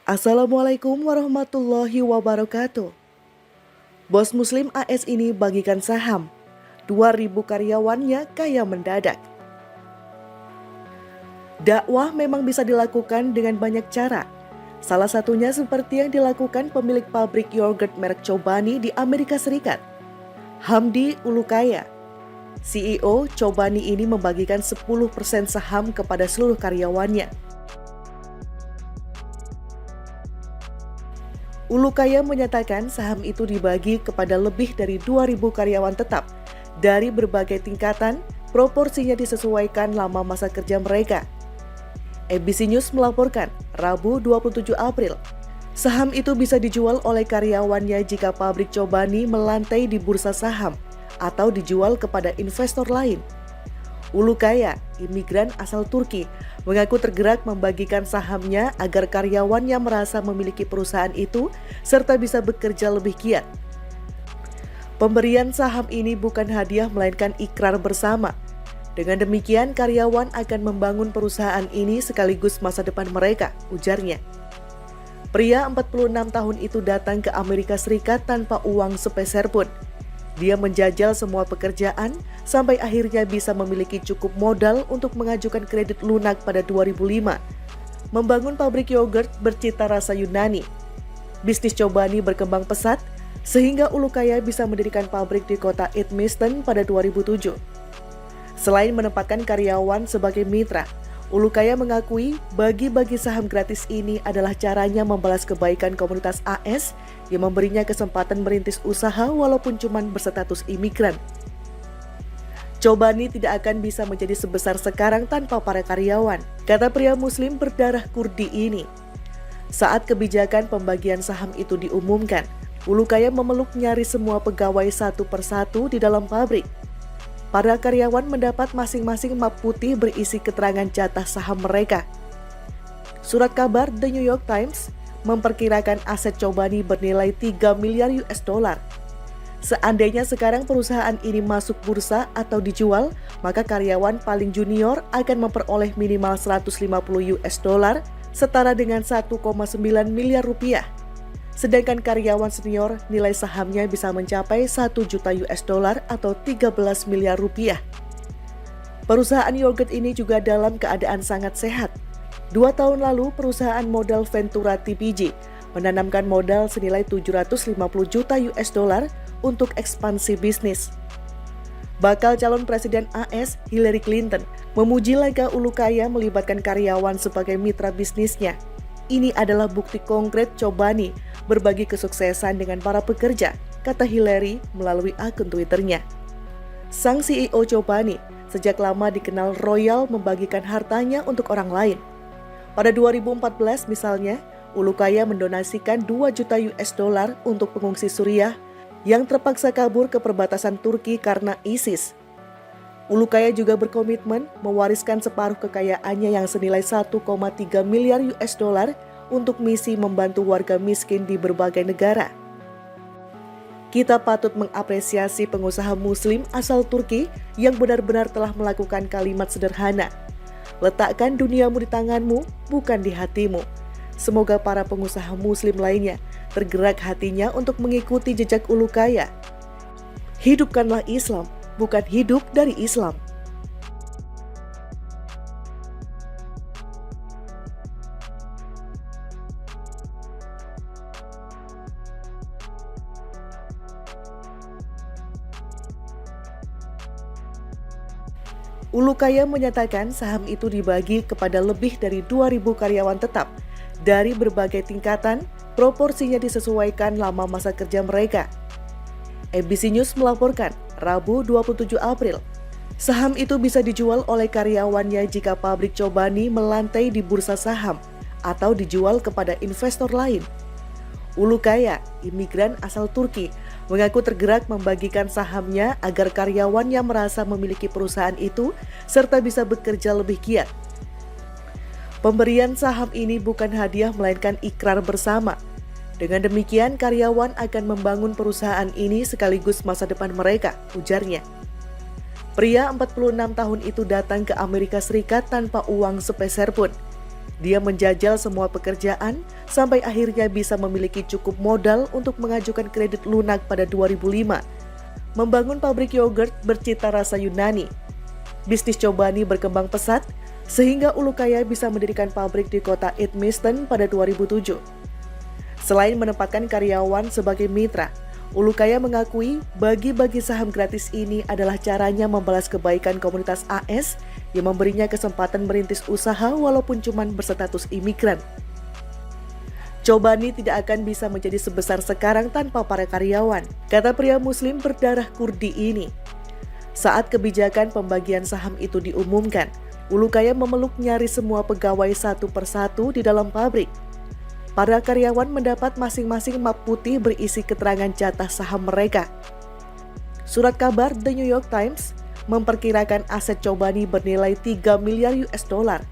Assalamualaikum warahmatullahi wabarakatuh. Bos Muslim AS ini bagikan saham. 2.000 karyawannya kaya mendadak. Dakwah memang bisa dilakukan dengan banyak cara. Salah satunya seperti yang dilakukan pemilik pabrik yogurt merek Chobani di Amerika Serikat, Hamdi Ulukaya. CEO Chobani ini membagikan 10% saham kepada seluruh karyawannya. Ulukaya menyatakan saham itu dibagi kepada lebih dari 2.000 karyawan tetap dari berbagai tingkatan, proporsinya disesuaikan lama masa kerja mereka. ABC News melaporkan, Rabu 27 April, saham itu bisa dijual oleh karyawannya jika pabrik Chobani melantai di bursa saham atau dijual kepada investor lain. Ulukaya, imigran asal Turki, mengaku tergerak membagikan sahamnya agar karyawannya merasa memiliki perusahaan itu serta bisa bekerja lebih giat. Pemberian saham ini bukan hadiah melainkan ikrar bersama. Dengan demikian, karyawan akan membangun perusahaan ini sekaligus masa depan mereka, ujarnya. Pria 46 tahun itu datang ke Amerika Serikat tanpa uang sepeser pun. Dia menjajal semua pekerjaan sampai akhirnya bisa memiliki cukup modal untuk mengajukan kredit lunak pada 2005. Membangun pabrik yogurt bercita rasa Yunani. Bisnis Chobani berkembang pesat sehingga Ulukaya bisa mendirikan pabrik di kota Edmiston pada 2007. Selain menempatkan karyawan sebagai mitra, Ulukaya mengakui bagi-bagi saham gratis ini adalah caranya membalas kebaikan komunitas AS yang memberinya kesempatan merintis usaha walaupun cuma berstatus imigran. Chobani tidak akan bisa menjadi sebesar sekarang tanpa para karyawan, kata pria Muslim berdarah Kurdi ini. Saat kebijakan pembagian saham itu diumumkan, Ulukaya memeluk nyaris semua pegawai satu persatu di dalam pabrik. Para karyawan mendapat masing-masing map putih berisi keterangan jatah saham mereka. Surat kabar The New York Times memperkirakan aset Chobani bernilai 3 miliar US dollar. Seandainya sekarang perusahaan ini masuk bursa atau dijual, maka karyawan paling junior akan memperoleh minimal 150 US dollar, setara dengan 1,9 miliar rupiah. Sedangkan karyawan senior nilai sahamnya bisa mencapai 1 juta US dollar atau 13 miliar rupiah. Perusahaan yogurt ini juga dalam keadaan sangat sehat. 2 tahun lalu perusahaan modal Ventura TPG menanamkan modal senilai 750 juta US dollar untuk ekspansi bisnis. Bakal calon presiden AS Hillary Clinton memuji langkah Ulukaya melibatkan karyawan sebagai mitra bisnisnya. Ini adalah bukti konkret Chobani berbagi kesuksesan dengan para pekerja, kata Hillary melalui akun Twitternya. Sang CEO Chobani sejak lama dikenal royal membagikan hartanya untuk orang lain. Pada 2014 misalnya, Ulukaya mendonasikan 2 juta US dollar untuk pengungsi Suriah yang terpaksa kabur ke perbatasan Turki karena ISIS. Ulukaya juga berkomitmen mewariskan separuh kekayaannya yang senilai 1,3 miliar US dollar untuk misi membantu warga miskin di berbagai negara. Kita patut mengapresiasi pengusaha Muslim asal Turki yang benar-benar telah melakukan kalimat sederhana. Letakkan duniamu di tanganmu, bukan di hatimu. Semoga para pengusaha Muslim lainnya tergerak hatinya untuk mengikuti jejak Ulukaya. Hidupkanlah Islam, bukan hidup dari Islam. Ulukaya menyatakan saham itu dibagi kepada lebih dari 2.000 karyawan tetap dari berbagai tingkatan, proporsinya disesuaikan lama masa kerja mereka. ABC News melaporkan, Rabu 27 April, saham itu bisa dijual oleh karyawannya jika pabrik Chobani melantai di bursa saham atau dijual kepada investor lain. Ulukaya, imigran asal Turki, mengaku tergerak membagikan sahamnya agar karyawannya merasa memiliki perusahaan itu serta bisa bekerja lebih giat. Pemberian saham ini bukan hadiah melainkan ikrar bersama. Dengan demikian, karyawan akan membangun perusahaan ini sekaligus masa depan mereka, ujarnya. Pria 46 tahun itu datang ke Amerika Serikat tanpa uang sepeser pun. Dia menjajal semua pekerjaan sampai akhirnya bisa memiliki cukup modal untuk mengajukan kredit lunak pada 2005. Membangun pabrik yogurt bercita rasa Yunani. Bisnis Chobani berkembang pesat sehingga Ulukaya bisa mendirikan pabrik di kota Edmiston pada 2007. Selain menempatkan karyawan sebagai mitra, Ulukaya mengakui bagi-bagi saham gratis ini adalah caranya membalas kebaikan komunitas AS yang memberinya kesempatan merintis usaha walaupun cuma berstatus imigran. Chobani tidak akan bisa menjadi sebesar sekarang tanpa para karyawan, kata pria Muslim berdarah Kurdi ini. Saat kebijakan pembagian saham itu diumumkan, Ulukaya memeluk nyaris semua pegawai satu persatu di dalam pabrik. Para karyawan mendapat masing-masing map putih berisi keterangan jatah saham mereka. Surat kabar The New York Times memperkirakan aset Chobani bernilai 3 miliar US dollar.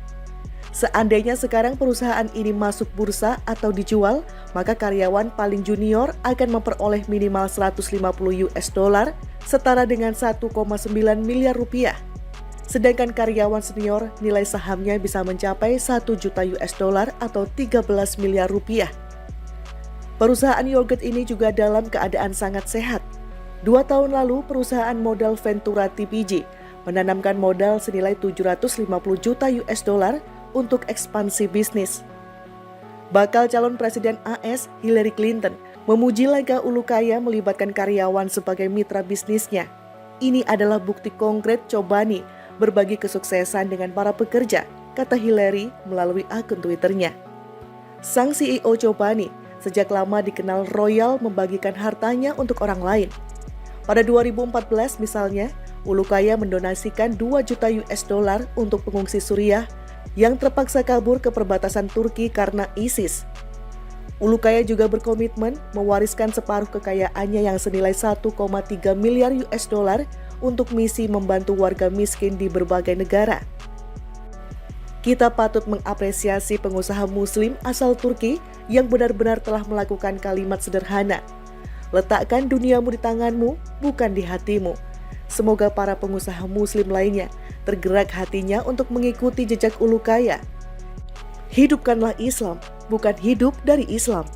Seandainya sekarang perusahaan ini masuk bursa atau dijual, maka karyawan paling junior akan memperoleh minimal 150 US dollar, setara dengan 1,9 miliar rupiah. Sedangkan karyawan senior nilai sahamnya bisa mencapai 1 juta US dollar atau 13 miliar rupiah. Perusahaan yogurt ini juga dalam keadaan sangat sehat. 2 tahun lalu perusahaan modal Ventura TPG menanamkan modal senilai 750 juta US dollar untuk ekspansi bisnis. Bakal calon presiden AS Hillary Clinton memuji langkah Ulukaya melibatkan karyawan sebagai mitra bisnisnya. Ini adalah bukti konkret Chobani berbagi kesuksesan dengan para pekerja, kata Hillary melalui akun Twitternya. Sang CEO Chobani sejak lama dikenal royal membagikan hartanya untuk orang lain. Pada 2014 misalnya, Ulukaya mendonasikan 2 juta US dollar untuk pengungsi Suriah yang terpaksa kabur ke perbatasan Turki karena ISIS. Ulukaya juga berkomitmen mewariskan separuh kekayaannya yang senilai 1,3 miliar US dollar untuk misi membantu warga miskin di berbagai negara. Kita patut mengapresiasi pengusaha Muslim asal Turki yang benar-benar telah melakukan kalimat sederhana, "Letakkan duniamu di tanganmu, bukan di hatimu." Semoga para pengusaha Muslim lainnya tergerak hatinya untuk mengikuti jejak Ulukaya. Hidupkanlah Islam, bukan hidup dari Islam.